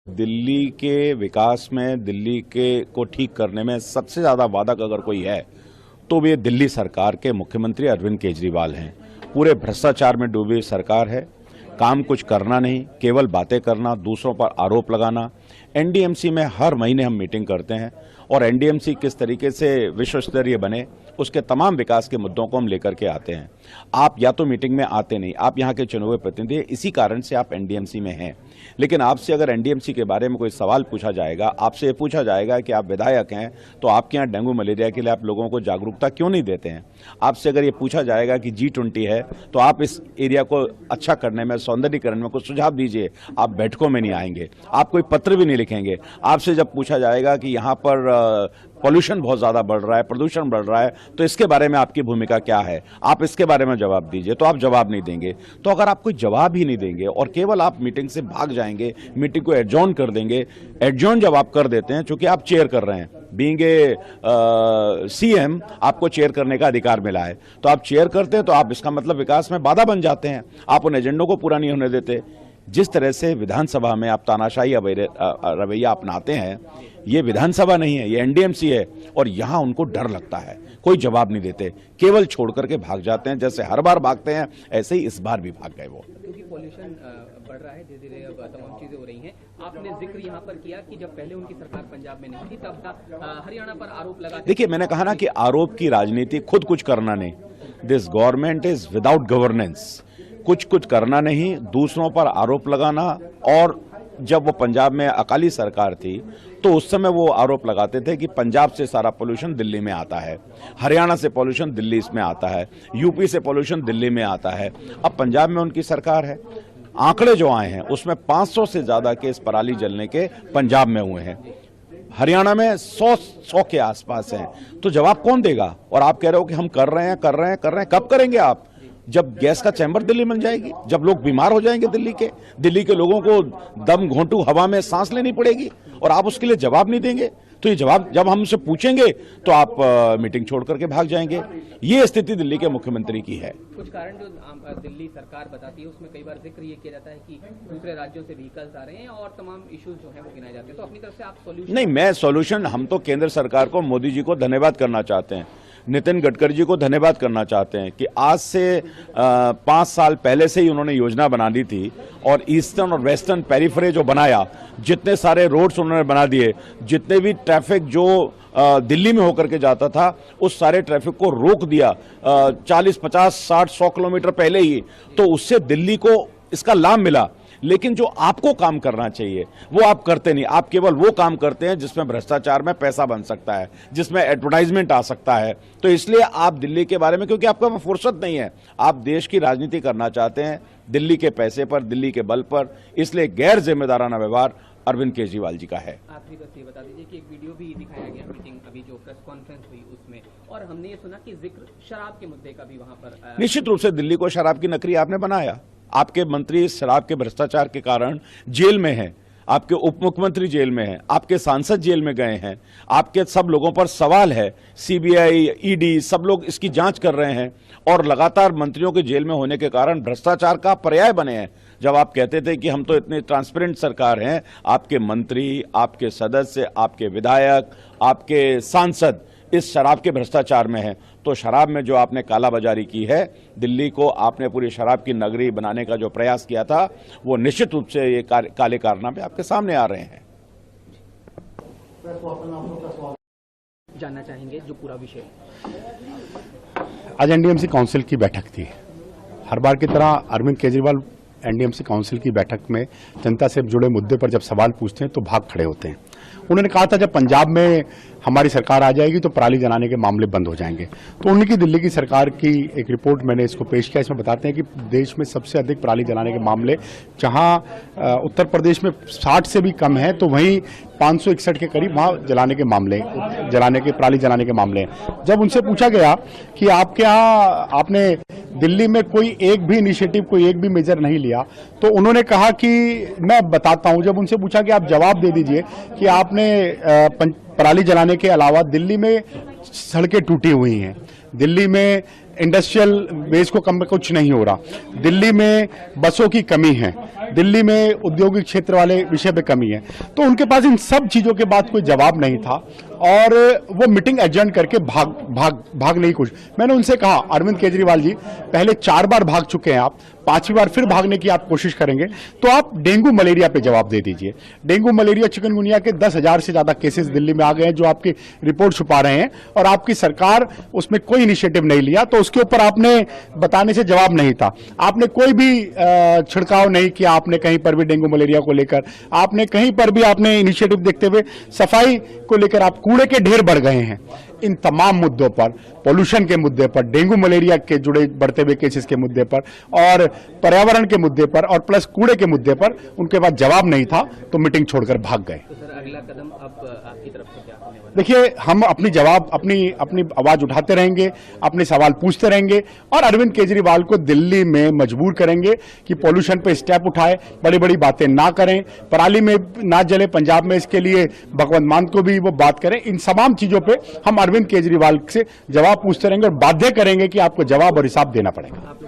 दिल्ली के विकास में, दिल्ली के को ठीक करने में सबसे ज्यादा वादक अगर कोई है तो ये दिल्ली सरकार के मुख्यमंत्री अरविंद केजरीवाल हैं। पूरे भ्रष्टाचार में डूबी सरकार है, काम कुछ करना नहीं, केवल बातें करना, दूसरों पर आरोप लगाना। एनडीएमसी में हर महीने हम मीटिंग करते हैं और एनडीएमसी किस तरीके से विश्व स्तरीय बने उसके तमाम विकास के मुद्दों को हम लेकर के आते हैं। आप या तो मीटिंग में आते नहीं, आप यहाँ के चुने हुए प्रतिनिधि, इसी कारण से आप एनडीएमसी में हैं। लेकिन आपसे अगर एनडीएमसी के बारे में कोई सवाल पूछा जाएगा, आपसे ये पूछा जाएगा कि आप विधायक हैं तो आपके यहाँ डेंगू मलेरिया के लिए आप लोगों को जागरूकता क्यों नहीं देते हैं। आपसे अगर ये पूछा जाएगा कि G20 है तो आप इस एरिया को अच्छा करने में, सौंदर्यीकरण में कुछ सुझाव दीजिए, आप बैठकों में नहीं आएंगे, आप कोई पत्र भी नहीं लिखेंगे। आपसे जब पूछा जाएगा कि यहाँ पर पॉल्यूशन बहुत ज्यादा बढ़ रहा है, प्रदूषण बढ़ रहा है, तो इसके बारे में आपकी भूमिका क्या है, आप इसके बारे में जवाब दीजिए, तो आप जवाब नहीं देंगे। तो अगर आप कोई जवाब ही नहीं देंगे और केवल आप मीटिंग से भाग जाएंगे, मीटिंग को एडजॉर्न कर देंगे, एडजॉर्न जब आप कर देते हैं, चूंकि आप चेयर कर रहे हैं, बीइंग ए सीएम आपको चेयर करने का अधिकार मिला है, तो आप चेयर करते हैं तो आप इसका मतलब विकास में बाधा बन जाते हैं, आप उन एजेंडों को पूरा नहीं होने देते। जिस तरह से विधानसभा में आप तानाशाही रवैया अपनाते हैं, ये विधानसभा नहीं है, ये एनडीएमसी है और यहाँ उनको डर लगता है, कोई जवाब नहीं देते, केवल छोड़ करके भाग जाते हैं। जैसे हर बार भागते हैं ऐसे ही इस बार भी भाग गए वो। क्योंकि पॉल्यूशन बढ़ रहा है, धीरे धीरे अब तमाम चीजें हो रही हैं। आपने जिक्र यहाँ पर किया कि जब पहले उनकी सरकार पंजाब में नहीं थी तब था हरियाणा पर आरोप लगा। देखिए, मैंने कहा ना कि आरोप की राजनीति, खुद कुछ करना नहीं। This government is without governance, कुछ करना नहीं, दूसरों पर आरोप लगाना। और जब वो पंजाब में अकाली सरकार थी तो उस समय वो आरोप लगाते थे कि पंजाब से सारा पोल्यूशन दिल्ली में आता है, हरियाणा से पोल्यूशन दिल्ली इसमें आता है, यूपी से पोल्यूशन दिल्ली में आता है। अब पंजाब में उनकी सरकार है, आंकड़े जो आए हैं उसमें 500 से ज्यादा केस पराली जलने के पंजाब में हुए हैं, हरियाणा में 100 के आसपास हैं। तो जवाब कौन देगा? और आप कह रहे हो कि हम कर रहे हैं, कब करेंगे आप? जब गैस का चैम्बर दिल्ली बन जाएगी, जब लोग बीमार हो जाएंगे, दिल्ली के लोगों को दम घोंटू हवा में सांस लेनी पड़ेगी और आप उसके लिए जवाब नहीं देंगे, तो ये जवाब जब हमसे पूछेंगे तो आप मीटिंग छोड़ करके भाग जाएंगे। ये स्थिति दिल्ली के मुख्यमंत्री की है। कुछ कारण जो दिल्ली सरकार बताती है उसमें कई बार जिक्र ये किया जाता है कि दूसरे राज्यों से व्हीकल्स आ रहे हैं और तमाम इश्यूज जो हैं वो गिनाए जाते हैं। तो अपनी तरफ से आप सॉल्यूशन? नहीं, मैं सॉल्यूशन, हम तो केंद्र सरकार को, मोदी जी को धन्यवाद करना चाहते हैं, नितिन गडकरी जी को धन्यवाद करना चाहते हैं कि आज से 5 साल पहले से ही उन्होंने योजना बना दी थी और ईस्टर्न और वेस्टर्न पेरिफेरी जो बनाया, जितने सारे रोड्स उन्होंने बना दिए, जितने भी ट्रैफिक जो दिल्ली में होकर के जाता था उस सारे ट्रैफिक को रोक दिया 40, 50, 60, 100 किलोमीटर पहले ही। तो उससे दिल्ली को इसका लाभ मिला। लेकिन जो आपको काम करना चाहिए वो आप करते नहीं, आप केवल वो काम करते हैं जिसमें भ्रष्टाचार में पैसा बन सकता है, जिसमें एडवर्टाइजमेंट आ सकता है। तो इसलिए आप दिल्ली के बारे में, क्योंकि आपका फुर्सत नहीं है, आप देश की राजनीति करना चाहते हैं दिल्ली के पैसे पर, दिल्ली के बल पर, इसलिए गैर जिम्मेदाराना व्यवहार अरविंद केजरीवाल जी का है। आखिरी बस ये बता दीजिए कि एक वीडियो भी दिखाया गया मीटिंग, अभी जो प्रेस कॉन्फ्रेंस हुई उसमें, और हमने ये सुना कि जिक्र शराब के मुद्दे का भी वहां पर। निश्चित रूप से दिल्ली को शराब की नकरी आपने बनाया। आपके मंत्री शराब के भ्रष्टाचार के कारण जेल में हैं, आपके उप मुख्यमंत्री जेल में हैं, आपके सांसद जेल में गए हैं, आपके सब लोगों पर सवाल है, सीबीआई, ईडी सब लोग इसकी जांच कर रहे हैं और लगातार मंत्रियों के जेल में होने के कारण भ्रष्टाचार का पर्याय बने हैं। जब आप कहते थे कि हम तो इतने ट्रांसपेरेंट सरकार हैं, आपके मंत्री, आपके सदस्य, आपके विधायक, आपके सांसद इस शराब के भ्रष्टाचार में है, तो शराब में जो आपने कालाबाजारी की है, दिल्ली को आपने पूरी शराब की नगरी बनाने का जो प्रयास किया था, वो निश्चित रूप से ये काले कारनामे आपके सामने आ रहे हैं। जानना चाहेंगे जो पूरा विषय। आज एनडीएमसी काउंसिल की बैठक थी। हर बार की तरह अरविंद केजरीवाल एनडीएमसी काउंसिल की बैठक में जनता से जुड़े मुद्दे पर जब सवाल पूछते हैं तो भाग खड़े होते हैं। उन्होंने कहा था जब पंजाब में हमारी सरकार आ जाएगी तो पराली जलाने के मामले बंद हो जाएंगे। तो उनकी दिल्ली की सरकार की एक रिपोर्ट मैंने इसको पेश किया, इसमें बताते हैं कि देश में सबसे अधिक पराली जलाने के मामले जहां उत्तर प्रदेश में 60 से भी कम है, तो वहीं 561 के करीब वहां पराली जलाने के मामले हैं। जब उनसे पूछा गया कि आपके यहाँ आपने दिल्ली में कोई एक भी इनिशिएटिव, कोई एक भी मेजर नहीं लिया, तो उन्होंने कहा कि मैं बताता हूं। जब उनसे पूछा कि आप जवाब दे दीजिए कि आपने पराली जलाने के अलावा दिल्ली में सड़कें टूटी हुई हैं, दिल्ली में इंडस्ट्रियल बेस को कम कुछ नहीं हो रहा, दिल्ली में बसों की कमी है, दिल्ली में औद्योगिक क्षेत्र वाले विषय पे कमी है, तो उनके पास इन सब चीजों के बाद कोई जवाब नहीं था और वो मीटिंग एडजर्न करके भाग नहीं कुछ। मैंने उनसे कहा, अरविंद केजरीवाल जी पहले 4 बार भाग चुके हैं आप, 5वीं बार फिर भागने की आप कोशिश करेंगे तो आप डेंगू मलेरिया पे जवाब दे दीजिए। डेंगू मलेरिया चिकनगुनिया के 10,000 से ज्यादा केसेस दिल्ली में आ गए हैं जो आपकी रिपोर्ट छुपा रहे हैं और आपकी सरकार उसमें कोई इनिशिएटिव नहीं लिया, तो उसके ऊपर आपने बताने से जवाब नहीं था। आपने कोई भी छिड़काव नहीं किया, आपने कहीं पर भी डेंगू मलेरिया को लेकर, आपने कहीं पर भी आपने इनिशिएटिव देखते हुए सफाई को लेकर आप कूड़े के ढेर बढ़ गए हैं। इन तमाम मुद्दों पर, पोल्यूशन के मुद्दे पर, डेंगू मलेरिया के जुड़े बढ़ते हुए केसेस के मुद्दे पर और पर्यावरण के मुद्दे पर और प्लस कूड़े के मुद्दे पर उनके पास जवाब नहीं था, तो मीटिंग छोड़कर भाग गए। तो सर अगला कदम अब आपकी तरफ से क्या होने वाला है? देखिए, हम अपनी आवाज उठाते रहेंगे, अपने सवाल पूछते रहेंगे और अरविंद केजरीवाल को दिल्ली में मजबूर करेंगे कि पोल्यूशन पे स्टेप उठाए, बड़ी बड़ी बातें ना करें, पराली में ना जले पंजाब में, इसके लिए भगवंत मान को भी वो बात करें। इन तमाम चीजों पे हम अरविंद केजरीवाल से जवाब पूछते रहेंगे और बाध्य करेंगे कि आपको जवाब और हिसाब देना पड़ेगा।